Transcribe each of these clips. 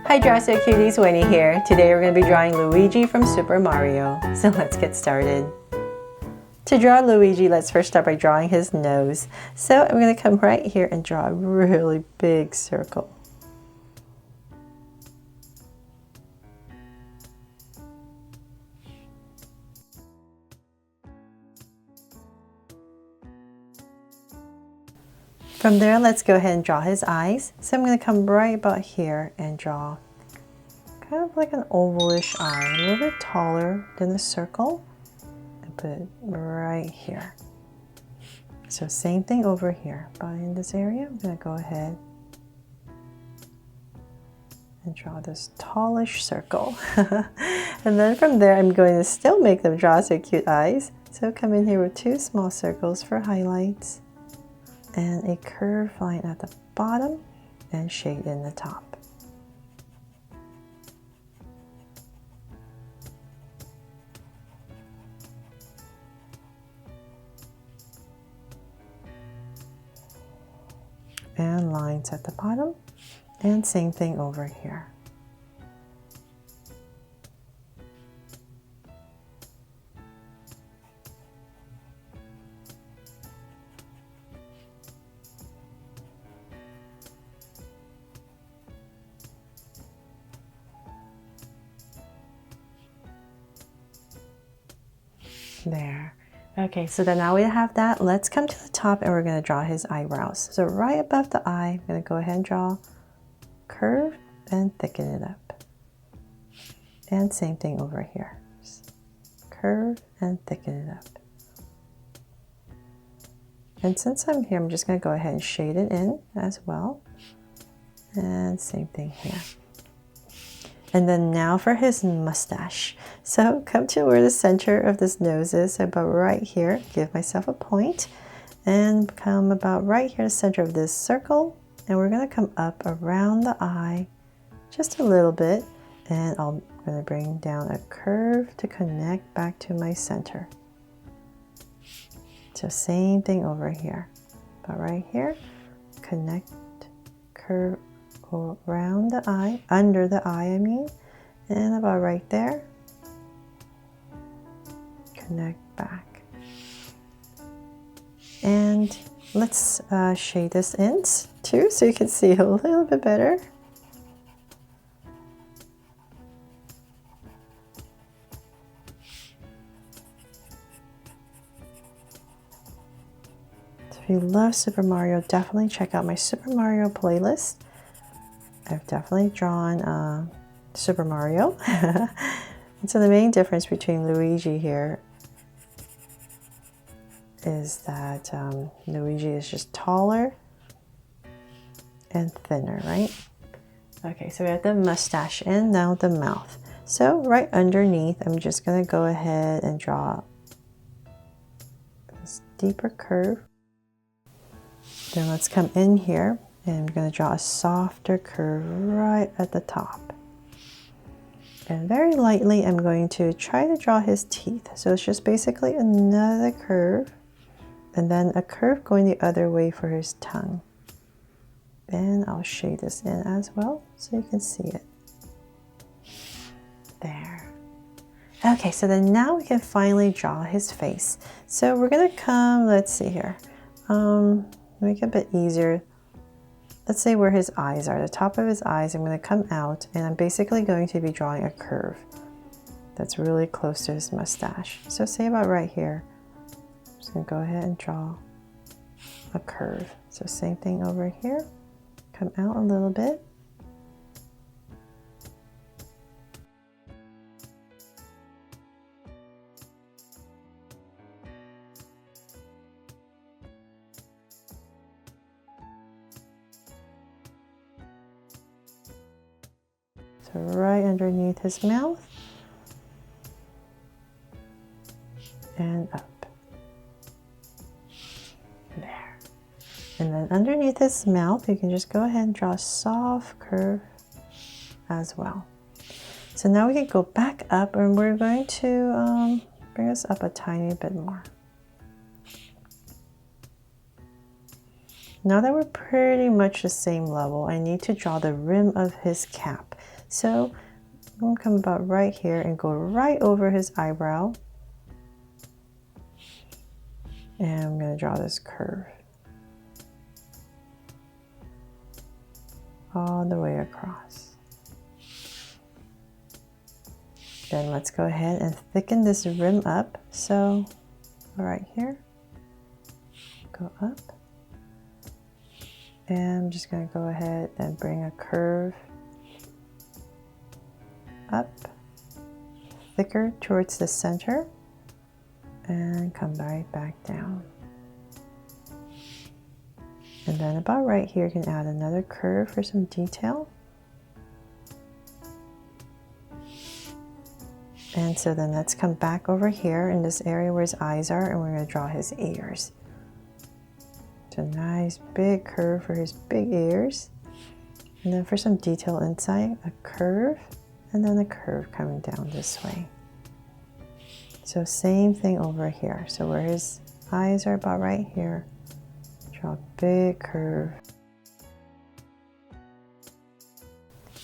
Hi Draw So Cuties, Winnie here. Today we're going to be drawing Luigi from Super Mario. So let's get started. To draw Luigi, let's first start by drawing his nose. So I'm going to come right here and draw a really big circle. From there, let's go ahead and draw his eyes. So I'm going to come right about here and draw kind of like an ovalish eye, a little bit taller than the circle, and put it right here. So same thing over here, but in this area, I'm going to go ahead and draw this tallish circle. And then from there, I'm going to still make them draw so cute eyes. So come in here with two small circles for highlights and a curved line at the bottom and shade in the top. And lines at the bottom, and same thing over here. There. Okay, so then now we have that. Let's come to the top and we're going to draw his eyebrows. So right above the eye, I'm going to go ahead and draw curve and thicken it up. And same thing over here. Just curve and thicken it up. And since I'm here, I'm just going to go ahead and shade it in as well. And same thing here. And then now for his mustache. So come to where the center of this nose is, so about right here. Give myself a point and come about right here, the center of this circle. And we're going to come up around the eye just a little bit. And I'm going to bring down a curve to connect back to my center. So same thing over here. About right here, connect, curve around the eye, under the eye I mean, and about right there, connect back. And let's shade this in too so you can see a little bit better. So if you love Super Mario, definitely check out my Super Mario playlist. I've definitely drawn Super Mario. And so the main difference between Luigi here is that Luigi is just taller and thinner, right? Okay, so we have the mustache and now the mouth. So right underneath, I'm just going to go ahead and draw this deeper curve. Then let's come in here. And I'm going to draw a softer curve right at the top. And very lightly, I'm going to try to draw his teeth. So it's just basically another curve. And then a curve going the other way for his tongue. And I'll shade this in as well so you can see it. There. Okay, so then now we can finally draw his face. So we're going to come, let's see here. Make it a bit easier. Let's say where his eyes are, the top of his eyes, I'm going to come out and I'm basically going to be drawing a curve that's really close to his mustache. So say about right here, I'm just going to go ahead and draw a curve. So same thing over here, come out a little bit. So right underneath his mouth and up. There. And then underneath his mouth, you can just go ahead and draw a soft curve as well. So now we can go back up and we're going to bring us up a tiny bit more. now that we're pretty much the same level, I need to draw the rim of his cap. So I'm going to come about right here and go right over his eyebrow. And I'm going to draw this curve all the way across. Then let's go ahead and thicken this rim up. So right here, go up. And I'm just going to go ahead and bring a curve up, thicker towards the center, and come right back down. And then about right here, you can add another curve for some detail. And so then let's come back over here in this area where his eyes are, and we're going to draw his ears. It's a nice big curve for his big ears. And then for some detail inside, a curve, and then a curve coming down this way. So same thing over here. So where his eyes are about right here, draw a big curve.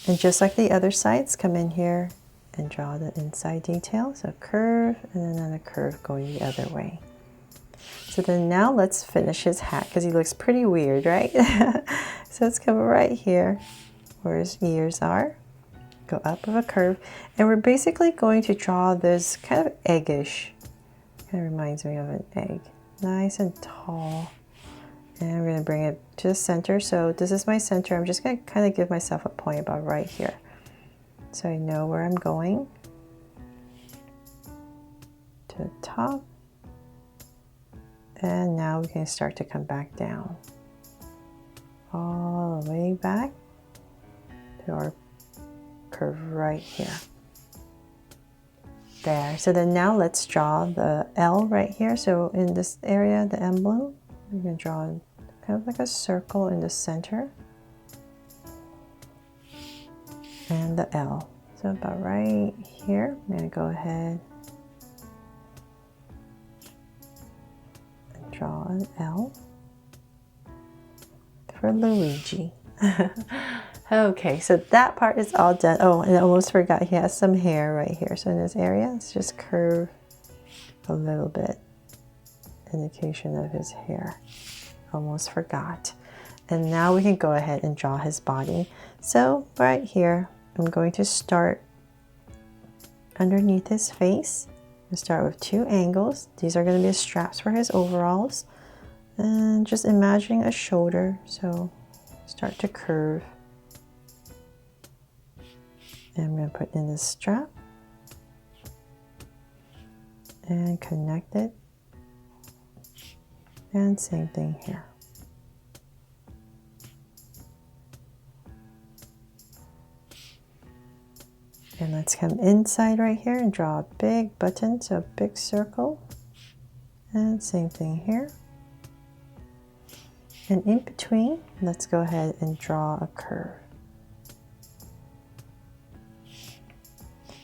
And just like the other sides, come in here and draw the inside detail. So curve, and then another curve going the other way. So then now let's finish his hat, because he looks pretty weird, right? So let's come right here where his ears are. Go up with a curve, and we're basically going to draw this kind of eggish. Kind of reminds me of an egg. Nice and tall. And I'm going to bring it to the center. So this is my center. I'm just going to kind of give myself a point about right here, so I know where I'm going. To the top. And now we can start to come back down. All the way back to our curve right here. There. So then now let's draw the L right here. So in this area, the emblem, we're going to draw kind of like a circle in the center. And the L. So about right here, I'm going to go ahead and draw an L for Luigi. Okay, so that part is all done. Oh, and I almost forgot, he has some hair right here. So in this area, let's just curve a little bit. Indication of his hair. Almost forgot. And now we can go ahead and draw his body. So right here, I'm going to start underneath his face. We'll start with 2 angles. These are going to be the straps for his overalls. And just imagining a shoulder. So start to curve. And I'm going to put in this strap and connect it. And same thing here. And let's come inside right here and draw a big button, so a big circle. And same thing here. And in between, let's go ahead and draw a curve.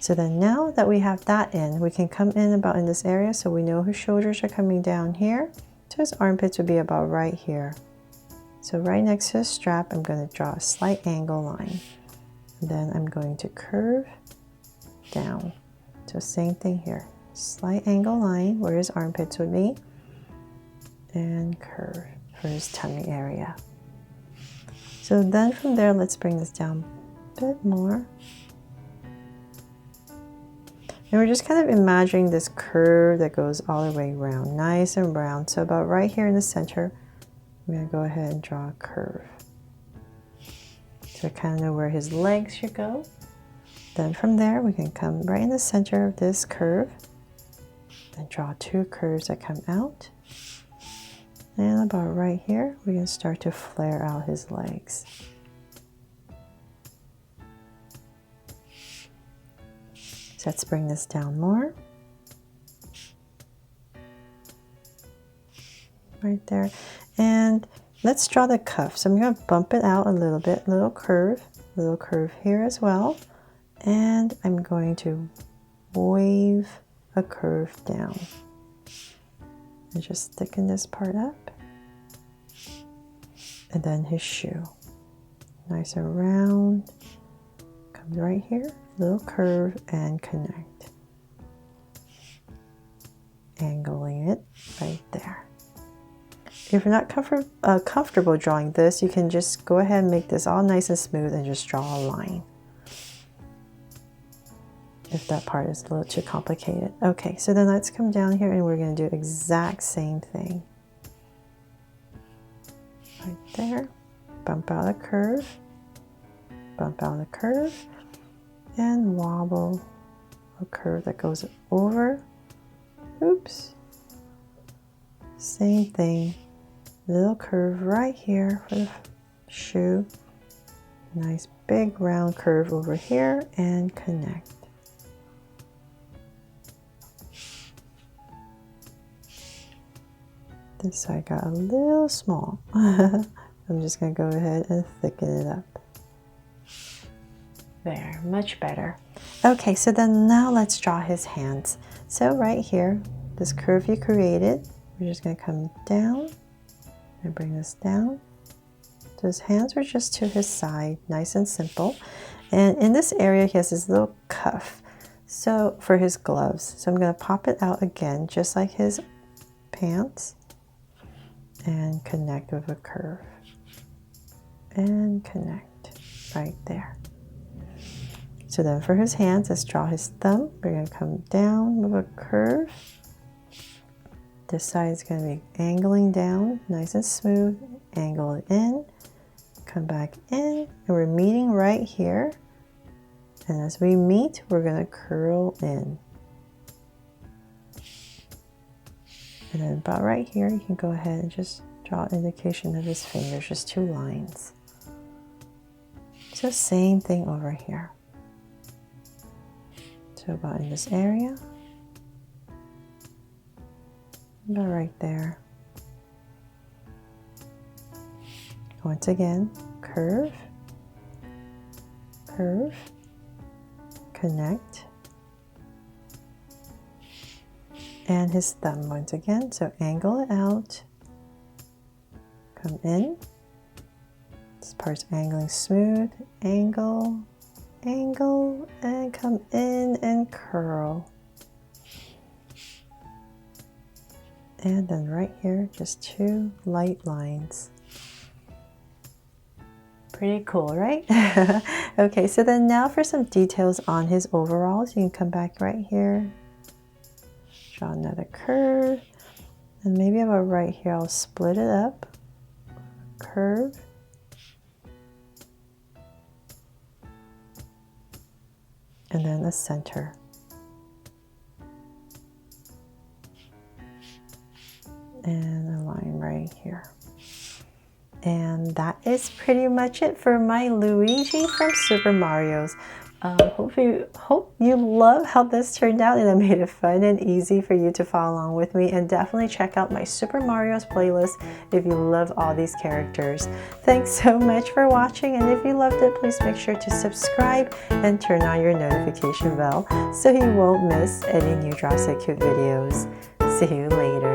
So then now that we have that in, we can come in about in this area, so we know his shoulders are coming down here. So his armpits would be about right here. So right next to the strap, I'm going to draw a slight angle line. And then I'm going to curve down. So same thing here. Slight angle line where his armpits would be. And curve for his tummy area. So then from there, let's bring this down a bit more. And we're just kind of imagining this curve that goes all the way around, nice and round. So about right here in the center, I'm going to go ahead and draw a curve. So I kind of know where his legs should go. Then from there, we can come right in the center of this curve and draw 2 curves that come out. And about right here, we can start to flare out his legs. So let's bring this down more. Right there. And let's draw the cuff. So I'm going to bump it out a little bit, little curve here as well. And I'm going to wave a curve down. And just thicken this part up. And then his shoe. Nice and round. Comes right here, little curve and connect. Angling it right there. If you're not comfortable drawing this, you can just go ahead and make this all nice and smooth and just draw a line. If that part is a little too complicated. Okay, so then let's come down here and we're going to do exact same thing. Right there. Bump out a curve. Bump out a curve. And wobble a curve that goes over. Oops. Same thing. Little curve right here for the shoe. Nice big round curve over here and connect. This side got a little small. I'm just going to go ahead and thicken it up. There, much better. Okay, so then now let's draw his hands. So right here, this curve you created, we're just going to come down and bring this down. So his hands are just to his side, nice and simple. And in this area, he has this little cuff. So for his gloves, so I'm going to pop it out again, just like his pants, and connect with a curve. And connect right there. So then for his hands, let's draw his thumb. We're going to come down with a curve. This side is going to be angling down, nice and smooth. Angle it in, come back in, and we're meeting right here. And as we meet, we're going to curl in. And then about right here, you can go ahead and just draw an indication of his fingers, just 2 lines. So same thing over here. So about in this area. About right there. Once again, curve, curve, connect. And his thumb once again, so angle it out, come in. This part's angling smooth, angle, angle, and come in and curl. And then right here, just 2 light lines. Pretty cool, right? Okay, so then now for some details on his overalls. You can come back right here, draw another curve, and maybe about right here, I'll split it up, curve, and then the center. And a line right here. And that is pretty much it for my Luigi from Super Mario's. Hope you love how this turned out, and I made it fun and easy for you to follow along with me. And definitely check out my Super Mario's playlist if you love all these characters. Thanks so much for watching, and if you loved it, please make sure to subscribe and turn on your notification bell so you won't miss any new Draw So Cute videos. See you later.